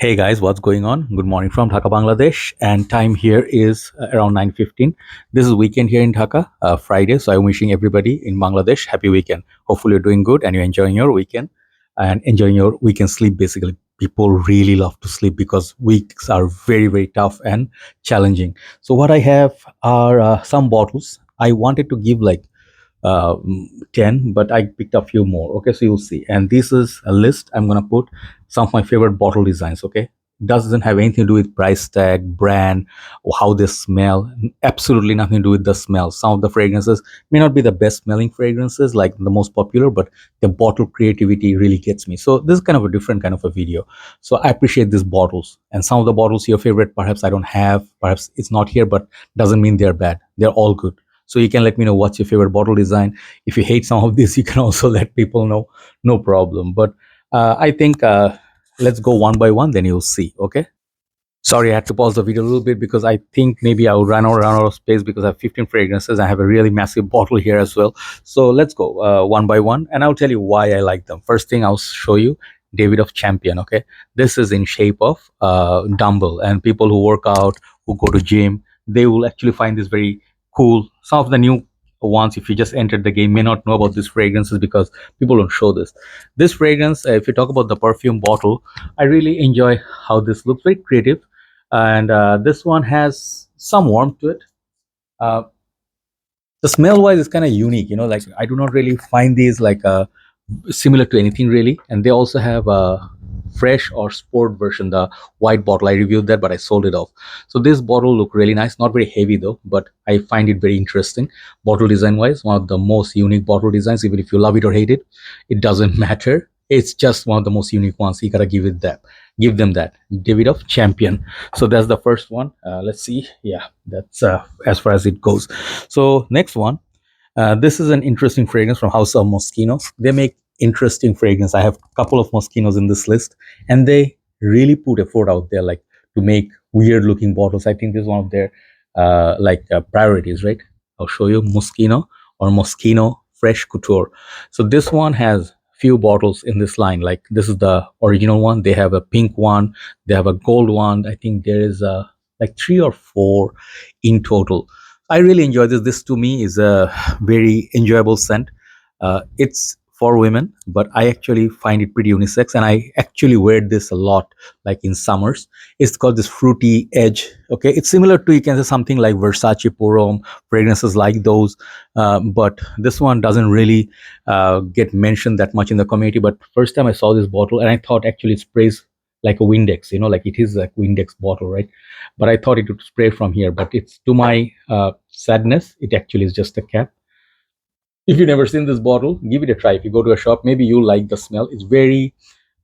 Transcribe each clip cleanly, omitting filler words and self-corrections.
Hey guys, what's going on? Good morning from Dhaka, Bangladesh, and time here is around 9:15. This is weekend here in Dhaka, Friday. So I'm wishing everybody in Bangladesh happy weekend. Hopefully you're doing good and you're enjoying your weekend and enjoying your weekend sleep. Basically, people really love to sleep because weeks are very tough and challenging. So what I have are some bottles. I wanted to give like uh, 10, but I picked a few more. Okay, so you'll see. And this is a list. I'm gonna put some of my favorite bottle designs. Okay, doesn't have anything to do with price tag, brand, or how they smell. Absolutely nothing to do with the smell. Some of the fragrances may not be the best smelling fragrances, like the most popular, but the bottle creativity really gets me. So this is kind of a different kind of a video. So I appreciate these bottles, and some of the bottles your favorite, perhaps I don't have, perhaps it's not here, but doesn't mean they're bad. They're all good. So you can let me know what's your favorite bottle design. If you hate some of this, you can also let people know. No problem. But I think let's go one by one, then you'll see. Okay. Sorry, I had to pause the video a little bit because I think maybe I will run out of space because I have 15 fragrances. I have a really massive bottle here as well. So let's go one by one, and I'll tell you why I like them. First thing I'll show you, Davidoff Champion. Okay, this is in shape of dumbbell, and people who work out, who go to gym, they will actually find this very cool. Some of the new ones, if you just entered the game, may not know about these fragrances because people don't show this. This fragrance, if you talk about the perfume bottle, I really enjoy how this looks. Very creative, and this one has some warmth to it. Uh, the smell wise is kind of unique, like I do not really find these like similar to anything really. And they also have a fresh or sport version, the white bottle. I reviewed that, but I sold it off. So this bottle look really nice, not very heavy though, but I find it very interesting. Bottle design wise, one of the most unique bottle designs. Even if you love it or hate it, it doesn't matter. It's just one of the most unique ones. You gotta give them that. Davidoff Champion. So that's the first one. Let's see. Yeah, that's as far as it goes. So next one, this is an interesting fragrance from House of Moschino. They make interesting fragrance. I have a couple of Moschinos in this list, and they really put effort out there, like to make weird looking bottles. I think this is one of their priorities, right? I'll show you Moschino or Moschino Fresh Couture. So this one has few bottles in this line. Like this is the original one. They have a pink one. They have a gold one. I think there is like 3 or 4 in total. I really enjoy this. This to me is a very enjoyable scent. It's for women, but I actually find it pretty unisex, and I actually wear this a lot, like in summers. It's got this fruity edge. Okay, it's similar to, you can say, something like Versace Pour fragrances like those, but this one doesn't really get mentioned that much in the community. But first time I saw this bottle, and I thought actually it sprays like a Windex, like it is like Windex bottle, right? But I thought it would spray from here, but it's, to my sadness, it actually is just a cap. If you've never seen this bottle, give it a try. If you go to a shop, maybe you'll like the smell. It's very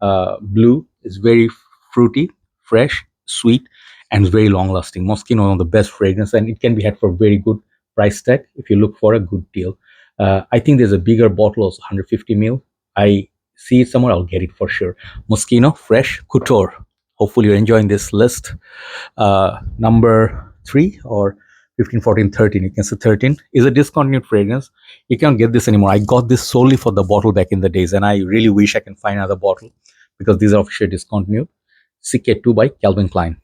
blue. It's very fruity, fresh, sweet, and it's very long lasting. Moschino is one of the best fragrance, and it can be had for very good price tag if you look for a good deal. I think there's a bigger bottle, also 150 ml. I see it somewhere. I'll get it for sure. Moschino Fresh Couture. Hopefully you're enjoying this list. Number 3 or 15, 14, 13. You can say 13 is a discontinued fragrance. You can't get this anymore. I got this solely for the bottle back in the days, and I really wish I can find another bottle because these are officially discontinued. CK2 by Calvin Klein.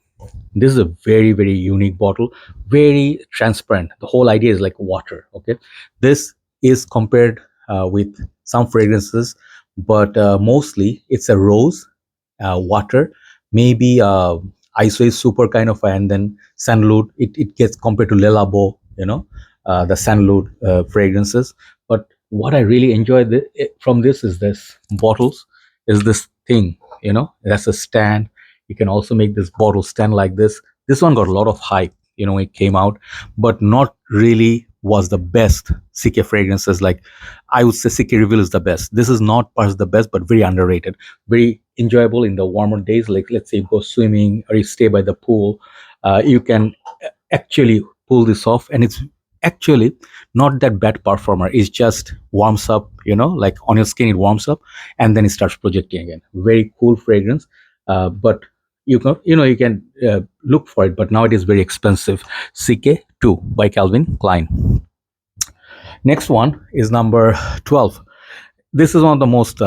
This is a very unique bottle, very transparent. The whole idea is like water. Okay, this is compared with some fragrances, but mostly it's a rose, water, maybe ISO is super kind of, and then sandalwood. It gets compared to Le Labo, the sandalwood fragrances. But what I really enjoy from this is this bottles, is this thing, that's a stand. You can also make this bottle stand like this. This one got a lot of hype, it came out, but not really was the best CK fragrances. Like I would say CK Reveal is the best. This is not perhaps the best, but very underrated, very enjoyable in the warmer days. Like let's say you go swimming or you stay by the pool, you can actually pull this off, and it's actually not that bad performer. It just warms up, like on your skin it warms up, and then it starts projecting again. Very cool fragrance, but you can look for it, but now it is very expensive. CK2 by Calvin Klein. Next one is number 12. This is one of the most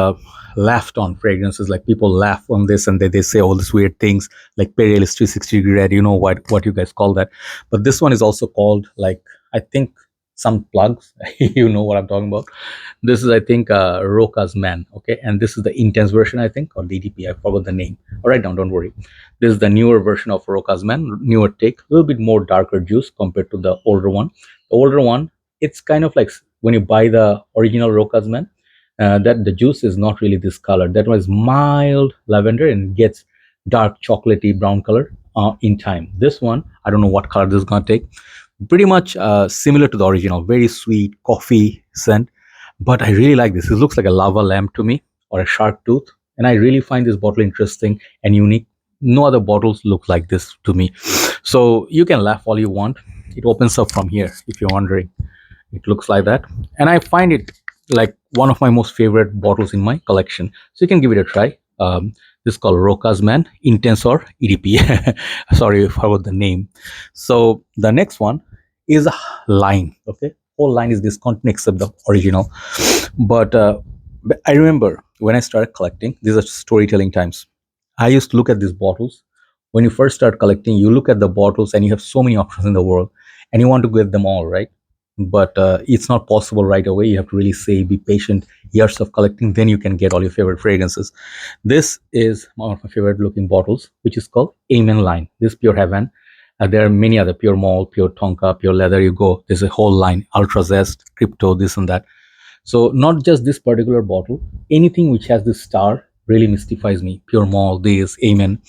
laughed on fragrances. Like people laugh on this and they say all these weird things like Peril 360 red, you know what you guys call that. But this one is also called, like, I think some plugs. You know what I'm talking about. This is, I think, Rochas Man. Okay, and this is the intense version, I think, or DDP. I forgot the name. All right, now don't worry. This is the newer version of Rochas Man, newer take, a little bit more darker juice compared to the older one. The older one, it's kind of like when you buy the original Rochas Man, that the juice is not really this color. That one is mild lavender and gets dark chocolatey brown color in time. This one, I don't know what color this is gonna take. Pretty much similar to the original, very sweet coffee scent. But I really like this. It looks like a lava lamp to me, or a shark tooth, and I really find this bottle interesting and unique. No other bottles look like this to me. So you can laugh all you want. It opens up from here, if you're wondering. It looks like that, and I find it like one of my most favorite bottles in my collection. So you can give it a try. This is called Rochas Man Intense or EDP. Sorry if I forgot the name. So the next one is a line. Okay, whole line is discontinued except the original. But I remember when I started collecting. These are storytelling times. I used to look at these bottles. When you first start collecting, you look at the bottles and you have so many options in the world, and you want to get them all, right? But it's not possible right away. You have to really say, be patient, years of collecting, then you can get all your favorite fragrances. This is one of my favorite looking bottles, which is called A Men line. This is pure Havane. There are many other, pure malt, pure tonka, pure leather. You go, there's a whole line, ultra zest, crypto, this and that. So not just this particular bottle, anything which has this star really mystifies me. Pure malt, this, Amen.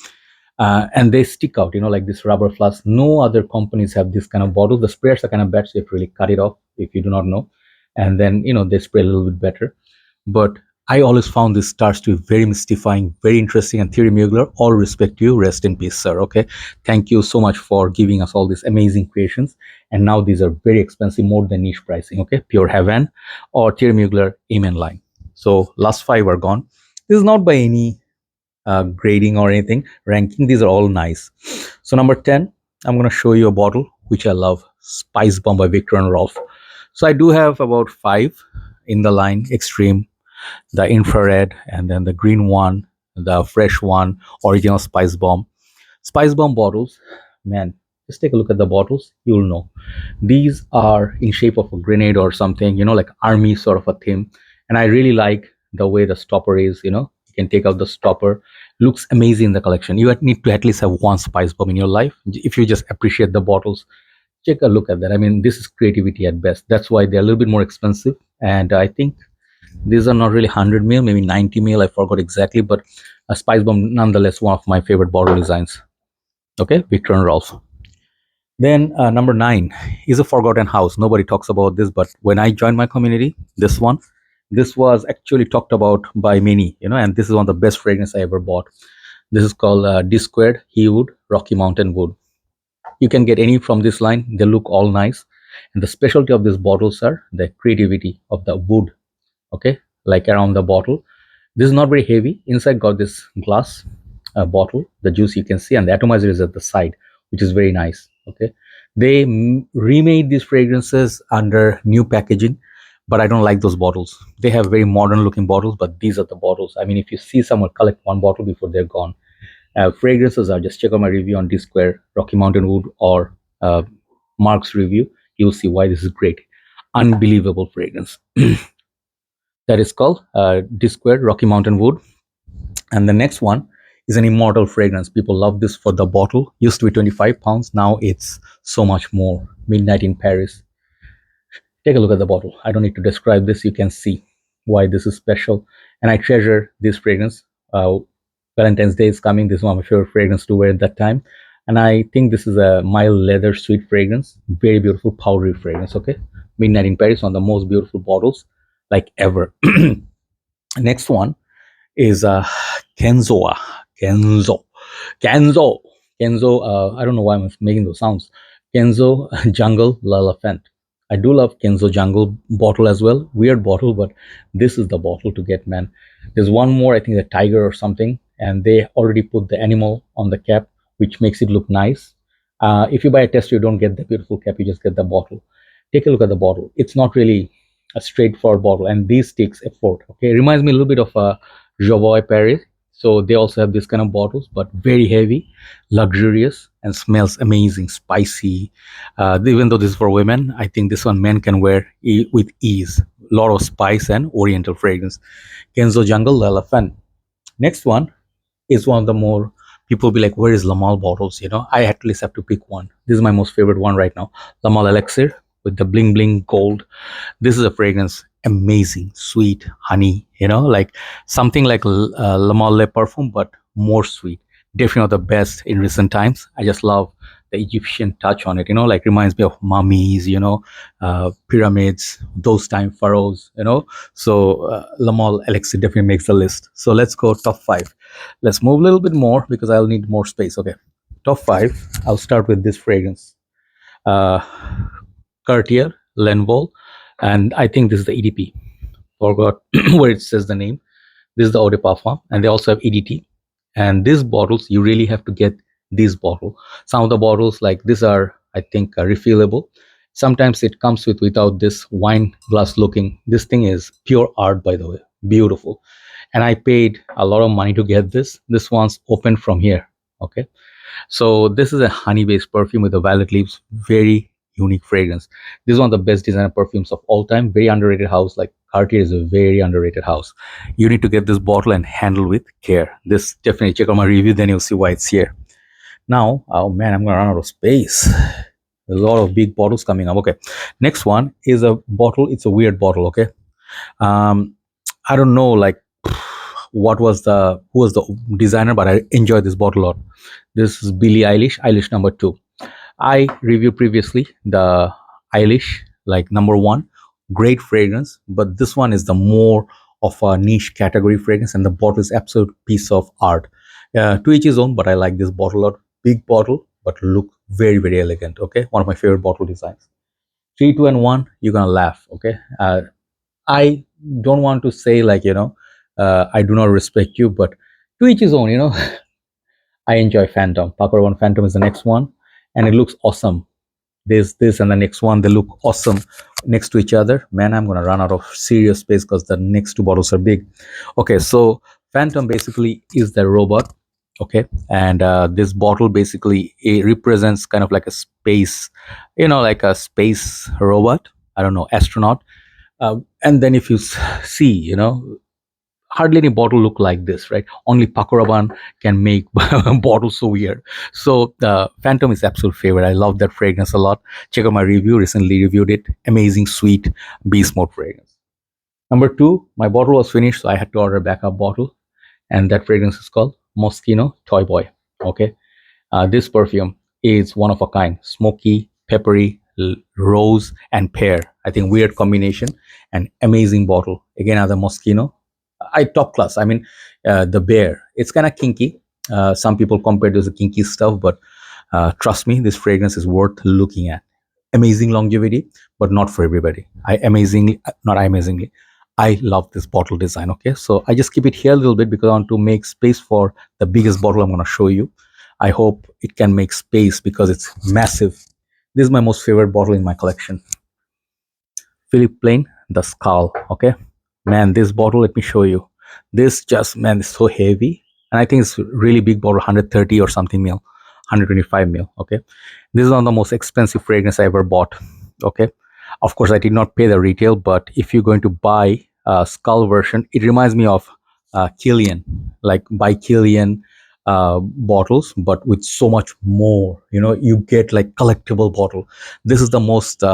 And they stick out, like this rubber flask. No other companies have this kind of bottle. The sprayers are kind of bad, so you have to really cut it off if you do not know. And then, they spray a little bit better. But I always found these stars to be very mystifying, very interesting. And Thierry Mugler, all respect to you. Rest in peace, sir. Okay. Thank you so much for giving us all these amazing creations. And now these are very expensive, more than niche pricing. Okay. Pure Havane or Thierry Mugler Amen line. So last 5 are gone. This is not by any grading or anything, ranking. These are all nice. So number 10, I'm going to show you a bottle which I love, Spicebomb by Viktor&Rolf. So I do have about 5 in the line: Extreme, the infrared, and then the green one, the fresh one, original Spicebomb. Spicebomb bottles, man, just take a look at the bottles, you'll know. These are in shape of a grenade or something, like army sort of a theme. And I really like the way the stopper is, you can take out the stopper. Looks amazing in the collection. You need to at least have one Spicebomb in your life. If you just appreciate the bottles, take a look at that. I mean, this is creativity at best. That's why they're a little bit more expensive. And I think these are not really 100 ml, maybe 90 ml. I forgot exactly, but a Spicebomb, nonetheless, one of my favorite bottle designs. Okay, Viktor&Rolf. Then number 9 is a forgotten house. Nobody talks about this, but when I joined my community, this was actually talked about by many, and this is one of the best fragrance I ever bought. This is called Dsquared He Wood Rocky Mountain Wood. You can get any from this line. They look all nice. And the specialty of these bottles are the creativity of the wood, okay, like around the bottle. This is not very heavy. Inside got this glass bottle, the juice you can see, and the atomizer is at the side, which is very nice, okay. They remade these fragrances under new packaging, but I don't like those bottles. They have very modern looking bottles, but these are the bottles. I mean, if you see someone collect one bottle before they're gone. Fragrances are, just check out my review on Dsquared Rocky Mountain Wood or Mark's review. You'll see why this is great. Unbelievable fragrance. That is called Dsquared Rocky Mountain Wood. And the next one is an immortal fragrance. People love this for the bottle. Used to be 25 pounds. Now it's so much more. Midnight in Paris. Take a look at the bottle. I don't need to describe this. You can see why this is special. And I treasure this fragrance. Valentine's Day is coming. This is one of my favorite fragrances to wear at that time. And I think this is a mild leather sweet fragrance. Very beautiful powdery fragrance, okay? Midnight in Paris, one of the most beautiful bottles like ever. Next one is Kenzo. Kenzo. I don't know why I'm making those sounds. Kenzo Jungle L'Elephant. I do love Kenzo Jungle bottle as well. Weird bottle, but this is the bottle to get, man. There's one more, I think the tiger or something, and they already put the animal on the cap, which makes it look nice. If you buy a tester, you don't get the beautiful cap, you just get the bottle. Take a look at the bottle. It's not really a straightforward bottle, and this takes effort. Okay, it reminds me a little bit of Jovoy Paris. So they also have this kind of bottles, but very heavy, luxurious, and smells amazing, spicy. Even though this is for women, I think this one men can wear with ease. A lot of spice and oriental fragrance. Kenzo Jungle Le Fan. Next one is one of the more people be like, where is Le Male bottles? You know, I at least have to pick one. This is my most favorite one right now. Le Male Elixir with the bling bling gold. This is a fragrance, amazing, sweet, honey, you know, like something like Le Male Perfume, but more sweet. Definitely the best in recent times. I just love the Egyptian touch on it, you know, like reminds me of mummies, you know, pyramids, those time pharaohs, you know. So Le Male Elixir definitely makes the list. So let's go top five. Let's move a little bit more because I'll need more space. Okay, top five. I'll start with this fragrance. Uh, Cartier L'Envol, and I think this is the EDP. Forgot where it says the name. This is the eau de parfum, and they also have EDT. And these bottles, you really have to get this bottle. Some of the bottles like this are, I think, refillable. Sometimes it comes without this wine glass looking. This thing is pure art, by the way, beautiful. And I paid a lot of money to get this. This one's open from here. Okay, so this is a honey-based perfume with the violet leaves. Very unique fragrance. This is one of the best designer perfumes of all time. Very underrated house. Like Cartier is a very underrated house. You need to get this bottle and handle with care. This definitely check out my review, then you'll see why it's here. Now, oh man, I'm gonna run out of space. There's a lot of big bottles coming up. Okay, next one is a bottle. It's a weird bottle. Okay, I don't know like who was the designer, but I enjoy this bottle a lot. This is Billie Eilish number 2. I reviewed previously the Eilish, like number 1, great fragrance, but this one is the more of a niche category fragrance, and the bottle is absolute piece of art. To each his own, but I like this bottle a lot. Big bottle, but look very very elegant. Okay, one of my favorite bottle designs. 3, 2, and 1. You're gonna laugh. Okay, I don't want to say like I do not respect you, but to each his own. I enjoy Phantom. Paco Rabanne Phantom is the next one, and it looks awesome. This, and the next one, they look awesome next to each other. Man, I'm gonna run out of serious space because the next two bottles are big. Okay, so Phantom basically is the robot. Okay, and this bottle basically it represents kind of like a space, like a space robot. I don't know, astronaut. And then if you see, hardly any bottle look like this, right? Only Paco Rabanne can make bottles so weird. So the Phantom is absolute favorite. I love that fragrance a lot. Check out my review. Recently reviewed it. Amazing, sweet beast mode fragrance. Number 2, my bottle was finished, so I had to order a backup bottle, and that fragrance is called Moschino Toy Boy. Okay, this perfume is one of a kind. Smoky, peppery, rose, and pear. I think weird combination, and amazing bottle. Again, another Moschino. I top class. I mean, the bear. It's kind of kinky. Some people compare this to kinky stuff, but trust me, this fragrance is worth looking at. Amazing longevity, but not for everybody. I love this bottle design. Okay, so I just keep it here a little bit because I want to make space for the biggest bottle I'm going to show you. I hope it can make space because it's massive. This is my most favorite bottle in my collection. Philipp Plein, the skull. Okay, man, this bottle, let me show you. This just, man, is so heavy, and I think it's really big bottle, 130 or something mil, 125 mil. Okay, this is one of the most expensive fragrance I ever bought. Okay, of course I did not pay the retail, but if you're going to buy a skull version, it reminds me of Kilian, like by Kilian bottles, but with so much more. You get like collectible bottle. This is the most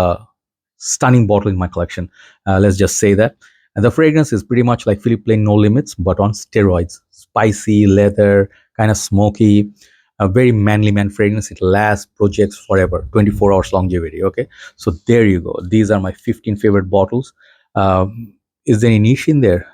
stunning bottle in my collection. Let's just say that. And the fragrance is pretty much like Philipp Plein No Limits, but on steroids. Spicy, leather, kind of smoky, a very manly man fragrance. It lasts, projects forever, 24 hours longevity. Okay, so there you go. These are my 15 favorite bottles. Is there any niche in there?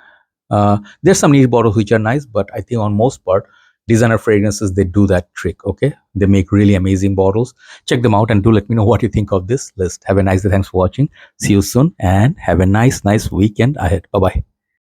There's some niche bottles which are nice, but I think on most part, designer fragrances, they do that trick. Okay, they make really amazing bottles. Check them out and do let me know what you think of this list. Have a nice day. Thanks for watching. See you soon and have a nice weekend ahead. Bye bye.